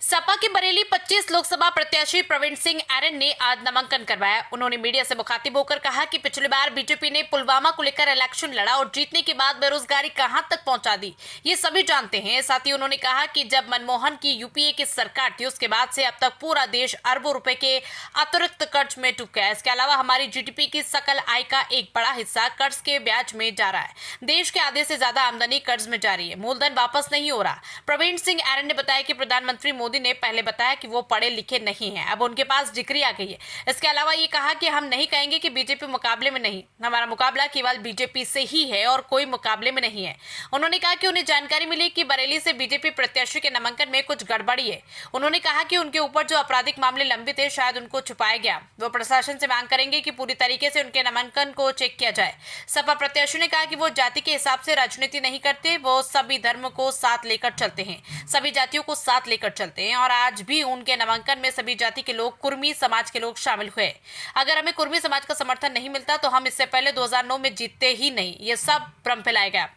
सपा के बरेली 25 लोकसभा प्रत्याशी प्रवीण सिंह एरन ने आज नामांकन करवाया। उन्होंने मीडिया से मुखातिब होकर कहा कि पिछली बार बीजेपी ने पुलवामा को लेकर इलेक्शन लड़ा और जीतने के बाद बेरोजगारी कहां तक पहुंचा दी, ये सभी जानते हैं। साथ ही उन्होंने कहा कि जब मनमोहन की यूपीए की सरकार थी, उसके बाद से अब तक पूरा देश अरबों रुपए के अतिरिक्त कर्ज में डूब गया है। इसके अलावा हमारी जीडीपी की सकल आय का एक बड़ा हिस्सा कर्ज के ब्याज में जा रहा है। देश के आधे से ज्यादा आमदनी कर्ज में जा रही है, मूलधन वापस नहीं हो रहा। प्रवीण सिंह एरन ने बताया कि प्रधानमंत्री मोदी ने पहले बताया कि वो पढ़े लिखे नहीं हैं, अब उनके पास डिग्री आ गई है। इसके अलावा ये कहा कि हम नहीं कहेंगे कि बीजेपी मुकाबले में नहीं, हमारा मुकाबला केवल बीजेपी से ही है और कोई मुकाबले में नहीं है। उन्होंने कहा कि उन्हें जानकारी मिली कि बरेली से बीजेपी प्रत्याशी के नामांकन में कुछ गड़बड़ी है। उन्होंने कहा कि उनके ऊपर जो आपराधिक मामले लंबित है, शायद उनको छुपाया गया। वो प्रशासन से मांग करेंगे कि पूरी तरीके से उनके नामांकन को चेक किया जाए। सपा प्रत्याशी ने कहा कि वो जाति के हिसाब से राजनीति नहीं करते, वो सभी धर्म को साथ लेकर चलते हैं, सभी जातियों को साथ लेकर चलते हैं और आज भी उनके नामांकन में सभी जाति के लोग, कुर्मी समाज के लोग शामिल हुए। अगर हमें कुर्मी समाज का समर्थन नहीं मिलता तो हम इससे पहले 2009 में जीतते ही नहीं। ये सब भ्रम फैलाया गया।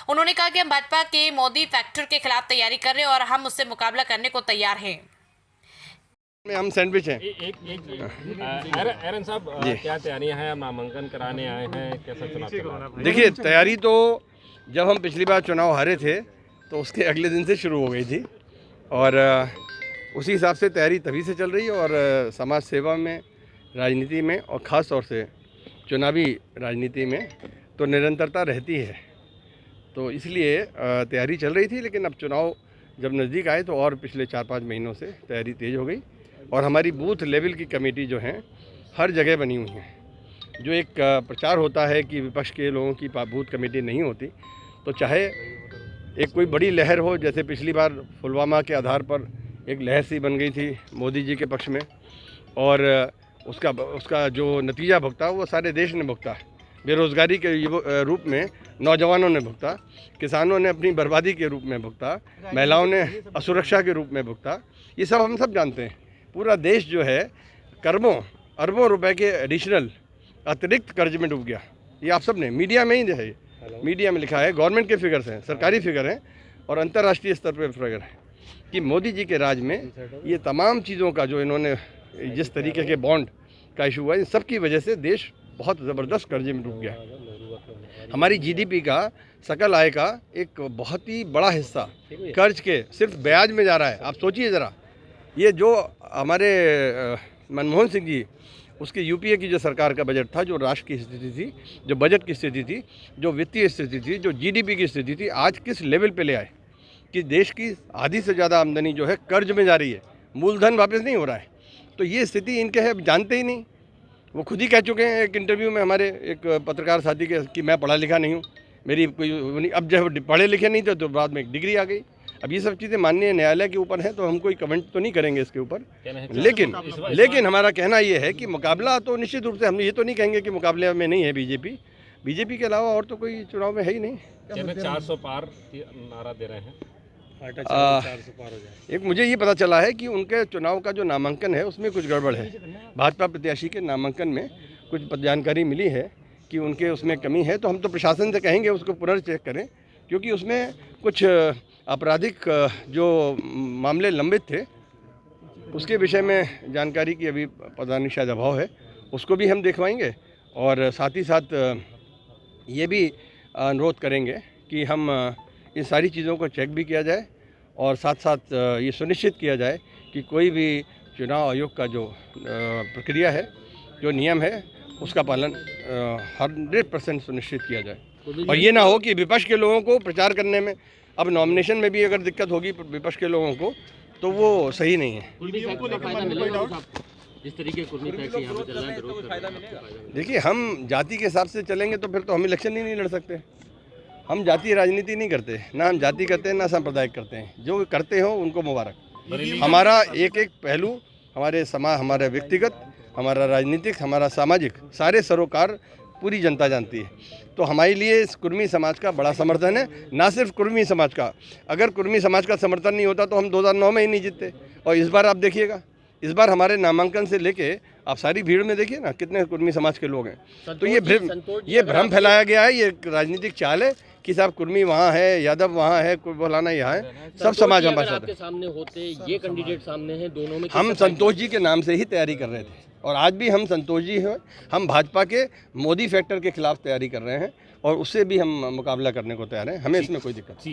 उन्होंने कहा कि हम भाजपा के मोदी फैक्टर के खिलाफ तैयारी कर रहे हैं और हम उससे मुकाबला करने को तैयार हैं। हम सैंडविच हैं। एरन साहब, क्या तैयारियां हैं? नामांकन कराने आए हैं, कैसा चुनाव चल रहा है? देखिए, तैयारी तो जब हम पिछली बार चुनाव हारे थे तो उसके अगले दिन से शुरू हो गई थी और उसी हिसाब से तैयारी तभी से चल रही है। और समाज सेवा में, राजनीति में और ख़ास तौर से चुनावी राजनीति में तो निरंतरता रहती है, तो इसलिए तैयारी चल रही थी। लेकिन अब चुनाव जब नज़दीक आए तो और पिछले 4-5 महीनों से तैयारी तेज़ हो गई और हमारी बूथ लेवल की कमेटी जो हैं हर जगह बनी हुई हैं। जो एक प्रचार होता है कि विपक्ष के लोगों की बूथ कमेटी नहीं होती, तो चाहे एक कोई बड़ी लहर हो, जैसे पिछली बार पुलवामा के आधार पर एक लहर सी बन गई थी मोदी जी के पक्ष में और उसका जो नतीजा भुगता वो सारे देश ने भुगता। बेरोज़गारी के रूप में नौजवानों ने भुगता, किसानों ने अपनी बर्बादी के रूप में भुगता, महिलाओं ने असुरक्षा के रूप में भुगता। ये सब हम सब जानते हैं। पूरा देश जो है अरबों रुपए के एडिशनल अतिरिक्त कर्ज में डूब गया। ये आप सब ने मीडिया में ही है, मीडिया में लिखा है, गवर्नमेंट के फिगर्स हैं, सरकारी फिगर हैं और अंतर्राष्ट्रीय स्तर पर फिगर है कि मोदी जी के राज में ये तमाम चीज़ों का जो इन्होंने जिस तरीके के बॉन्ड का इशू हुआ, इन सब की वजह से देश बहुत ज़बरदस्त कर्जे में डूब गया। हमारी जीडीपी का, सकल आय का एक बहुत ही बड़ा हिस्सा कर्ज के सिर्फ ब्याज में जा रहा है। आप सोचिए ज़रा, ये जो हमारे मनमोहन सिंह जी, उसके यूपीए की जो सरकार का बजट था, जो राष्ट्र की स्थिति थी, जो बजट की स्थिति थी, जो वित्तीय स्थिति थी, जो जीडीपी की स्थिति थी, आज किस लेवल पे ले आए कि देश की आधी से ज़्यादा आमदनी जो है कर्ज में जा रही है, मूलधन वापस नहीं हो रहा है। तो ये स्थिति इनके है, जानते ही नहीं। वो खुद ही कह चुके हैं एक इंटरव्यू में हमारे एक पत्रकार साथी के कि मैं पढ़ा लिखा नहीं हूँ, मेरी कोई, अब जब पढ़े लिखे नहीं थे तो बाद में एक डिग्री आ गई। अब ये सब चीज़ें माननीय न्यायालय के ऊपर हैं, तो हम कोई कमेंट तो नहीं करेंगे इसके ऊपर। लेकिन हमारा कहना ये है कि मुकाबला तो निश्चित रूप से, हम ये तो नहीं कहेंगे कि मुकाबले में नहीं है बीजेपी के अलावा और तो कोई चुनाव में है ही नहीं। 400 पार नारा दे रहे हैं। एक मुझे ये पता चला है कि उनके चुनाव का जो नामांकन है उसमें कुछ गड़बड़ है। भाजपा प्रत्याशी के नामांकन में कुछ जानकारी मिली है कि उनके उसमें कमी है, तो हम तो प्रशासन से कहेंगे उसको पुनर्चेक करें, क्योंकि उसमें कुछ आपराधिक जो मामले लंबित थे उसके विषय में जानकारी की अभी पता नहीं, शायद अभाव है, उसको भी हम दिखवाएंगे। और साथ ही साथ ये भी अनुरोध करेंगे कि हम इन सारी चीज़ों को चेक भी किया जाए और साथ साथ ये सुनिश्चित किया जाए कि कोई भी चुनाव आयोग का जो प्रक्रिया है, जो नियम है, उसका पालन 100% सुनिश्चित किया जाए। और ये ना हो कि विपक्ष के लोगों को प्रचार करने में, अब नॉमिनेशन में भी अगर दिक्कत होगी विपक्ष के लोगों को, तो वो सही नहीं है। जिस तरीके कुर्मी फैक्ट यहाँ पे चल रहा है, विरोध कर रहे हैं। देखिए, हम जाति के हिसाब से चलेंगे तो फिर तो हम इलेक्शन ही नहीं लड़ सकते। हम जातीय राजनीति नहीं करते, ना हम जाति करते हैं ना सांप्रदायिक करते हैं। जो करते हो उनको मुबारक। हमारा एक एक पहलू, हमारे समाज, हमारा व्यक्तिगत, हमारा राजनीतिक, हमारा सामाजिक, सारे सरोकार पूरी जनता जानती है। तो हमारे लिए इस कुर्मी समाज का बड़ा समर्थन है। ना सिर्फ कुर्मी समाज का, अगर कुर्मी समाज का समर्थन नहीं होता तो हम 2009 में ही नहीं जीतते। और इस बार आप देखिएगा, इस बार हमारे नामांकन से लेके आप सारी भीड़ में देखिए ना कितने कुर्मी समाज के लोग हैं। तो ये भ्रम फैलाया गया है, ये राजनीतिक चाल है कि साहब कुर्मी वहाँ है, यादव वहाँ है, कोई बोलाना यहाँ है, सब समाज हमारे साथ आपके है। सामने होते, ये कैंडिडेट सामने हैं, दोनों में हम संतोष जी के नाम से ही तैयारी कर रहे थे और आज भी हम संतोष जी हैं। हम भाजपा के मोदी फैक्टर के खिलाफ तैयारी कर रहे हैं और उससे भी हम मुकाबला करने को तैयार हैं, हमें इसमें कोई दिक्कत नहीं।